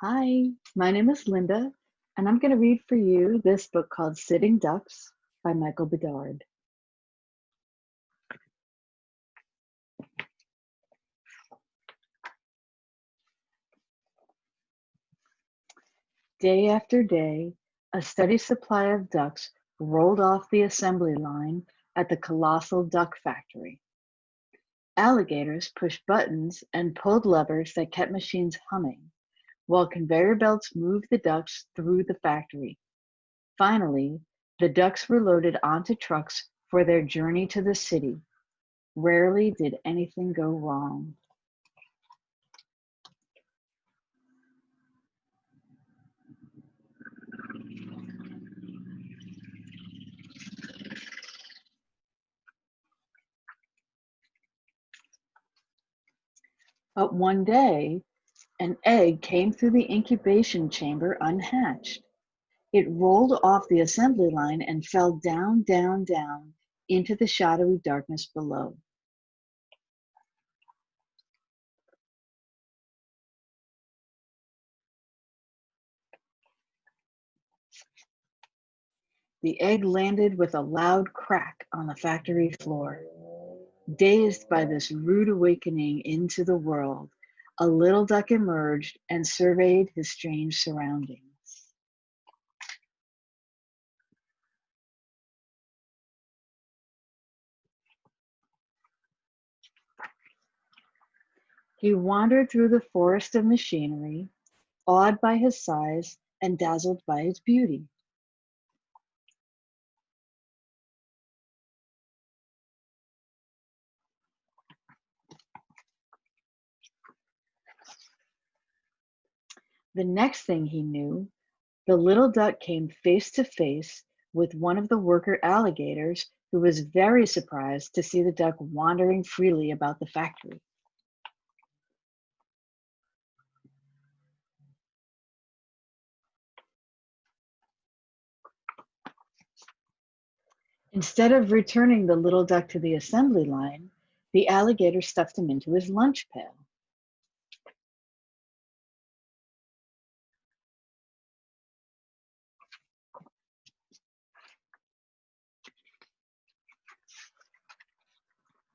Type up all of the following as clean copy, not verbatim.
Hi, my name is Linda, and I'm going to read for you this book called Sitting Ducks by Michael Bedard. Day after day, a steady supply of ducks rolled off the assembly line at the colossal duck factory. Alligators pushed buttons and pulled levers that kept machines humming, while conveyor belts moved the ducks through the factory. Finally, the ducks were loaded onto trucks for their journey to the city. Rarely did anything go wrong. But one day, an egg came through the incubation chamber unhatched. It rolled off the assembly line and fell down, down, down into the shadowy darkness below. The egg landed with a loud crack on the factory floor. Dazed by this rude awakening into the world, a little duck emerged and surveyed his strange surroundings. He wandered through the forest of machinery, awed by his size and dazzled by its beauty. The next thing he knew, the little duck came face to face with one of the worker alligators, who was very surprised to see the duck wandering freely about the factory. Instead of returning the little duck to the assembly line, the alligator stuffed him into his lunch pail.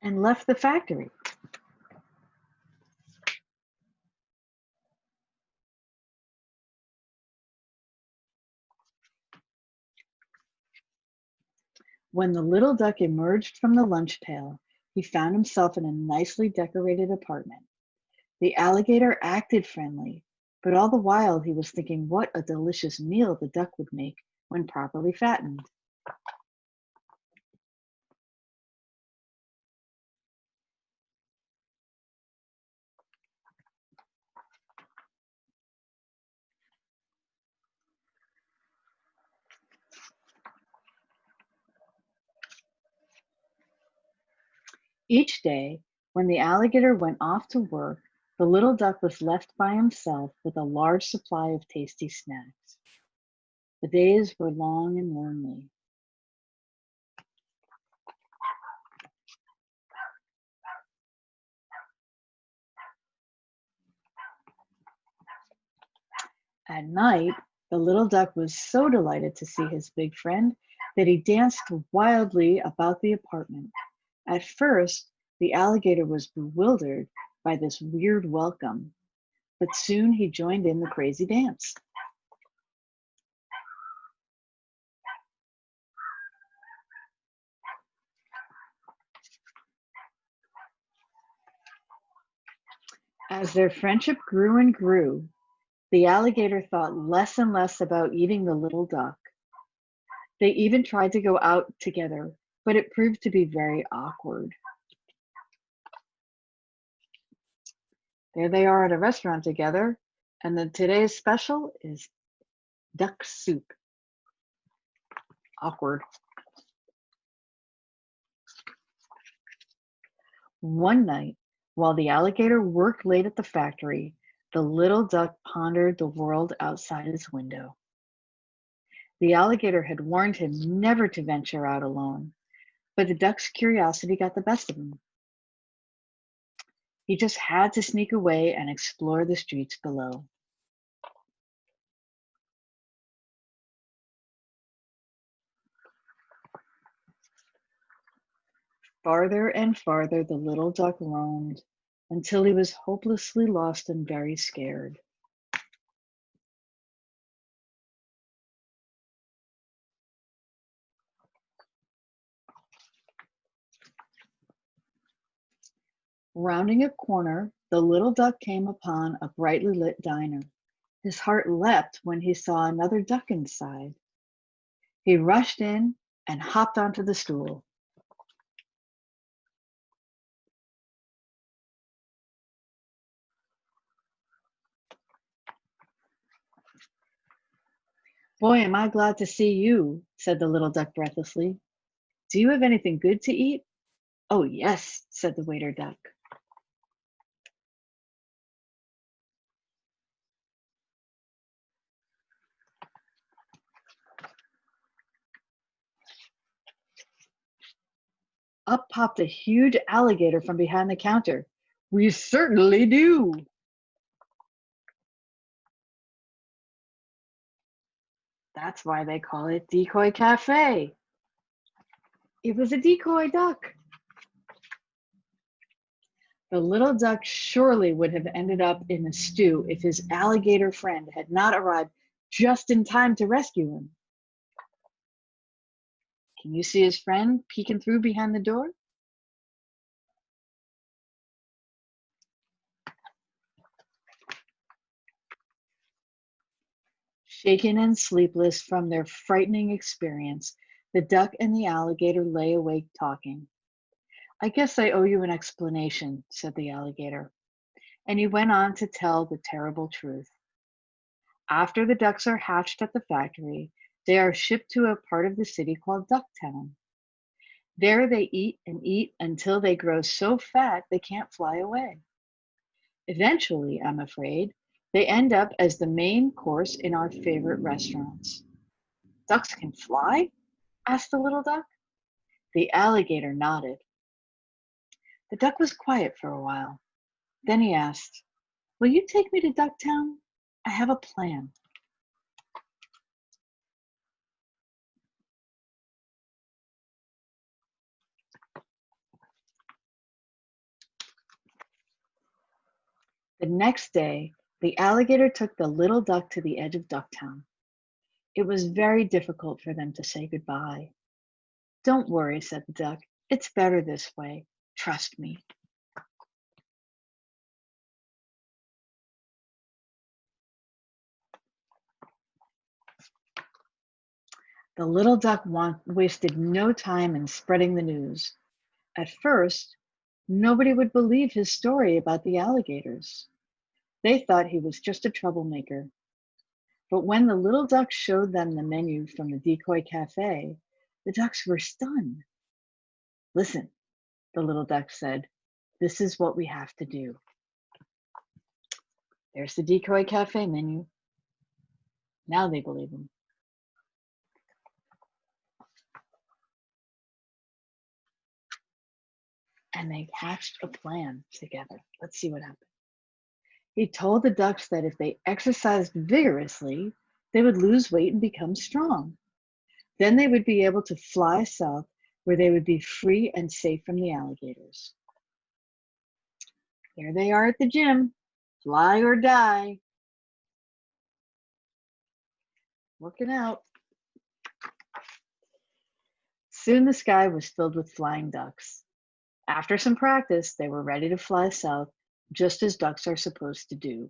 And left the factory. When the little duck emerged from the lunch pail, he found himself in a nicely decorated apartment. The alligator acted friendly, but all the while he was thinking what a delicious meal the duck would make when properly fattened. Each day, when the alligator went off to work, the little duck was left by himself with a large supply of tasty snacks. The days were long and lonely. At night, the little duck was so delighted to see his big friend that he danced wildly about the apartment. At first, the alligator was bewildered by this weird welcome, but soon he joined in the crazy dance. As their friendship grew and grew, the alligator thought less and less about eating the little duck. They even tried to go out together, but it proved to be very awkward. There they are at a restaurant together, and then today's special is duck soup. Awkward. One night, while the alligator worked late at the factory, the little duck pondered the world outside his window. The alligator had warned him never to venture out alone, but the duck's curiosity got the best of him. He just had to sneak away and explore the streets below. Farther and farther the little duck roamed until he was hopelessly lost and very scared. Rounding a corner, the little duck came upon a brightly lit diner. His heart leapt when he saw another duck inside. He rushed in and hopped onto the stool. Boy, am I glad to see you, said the little duck breathlessly. Do you have anything good to eat? Oh, yes, said the waiter duck. Up popped a huge alligator from behind the counter. We certainly do. That's why they call it Decoy Cafe. It was a decoy duck. The little duck surely would have ended up in a stew if his alligator friend had not arrived just in time to rescue him. Can you see his friend peeking through behind the door? Shaken and sleepless from their frightening experience, the duck and the alligator lay awake talking. I guess I owe you an explanation, said the alligator, and he went on to tell the terrible truth. After the ducks are hatched at the factory, they are shipped to a part of the city called Ducktown. There they eat until they grow so fat they can't fly away. Eventually, I'm afraid, they end up as the main course in our favorite restaurants. Ducks can fly? Asked the little duck. The alligator nodded. The duck was quiet for a while. Then he asked, will you take me to Ducktown? I have a plan. The next day, the alligator took the little duck to the edge of Ducktown. It was very difficult for them to say goodbye. Don't worry, said the duck. It's better this way. Trust me. The little duck wasted no time in spreading the news. At first, nobody would believe his story about the alligators. They thought he was just a troublemaker. But when the little duck showed them the menu from the Decoy Cafe, the ducks were stunned. Listen, the little duck said, this is what we have to do. There's the Decoy Cafe menu. Now they believe him. And they hatched a plan together. Let's see what happens. He told the ducks that if they exercised vigorously, they would lose weight and become strong. Then they would be able to fly south where they would be free and safe from the alligators. There they are at the gym. Fly or die. Working out. Soon the sky was filled with flying ducks. After some practice, they were ready to fly south, just as ducks are supposed to do.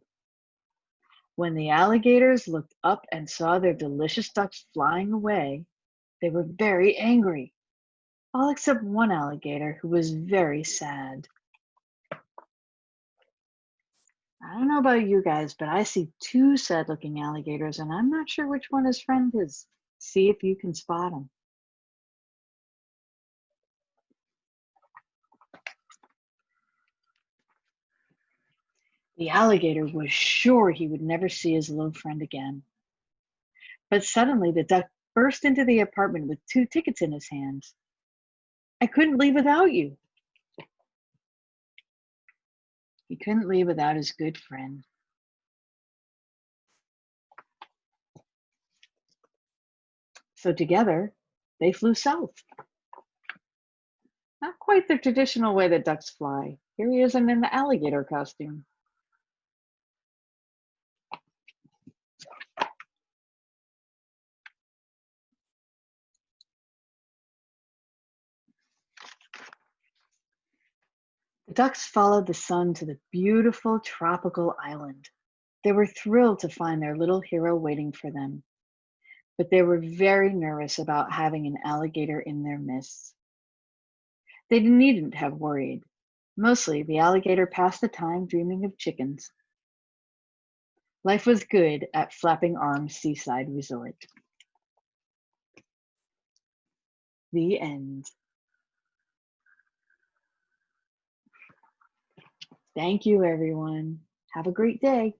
When the alligators looked up and saw their delicious ducks flying away, they were very angry, all except one alligator who was very sad. I don't know about you guys, but I see two sad-looking alligators, and I'm not sure which one his friend is. See if you can spot them. The alligator was sure he would never see his little friend again. But suddenly the duck burst into the apartment with 2 tickets in his hands. I couldn't leave without you. He couldn't leave without his good friend. So together, they flew south. Not quite the traditional way that ducks fly. Here he is in an alligator costume. The ducks followed the sun to the beautiful tropical island. They were thrilled to find their little hero waiting for them, but they were very nervous about having an alligator in their midst. They needn't have worried. Mostly, the alligator passed the time dreaming of chickens. Life was good at Flapping Arms Seaside Resort. The end. Thank you, everyone. Have a great day.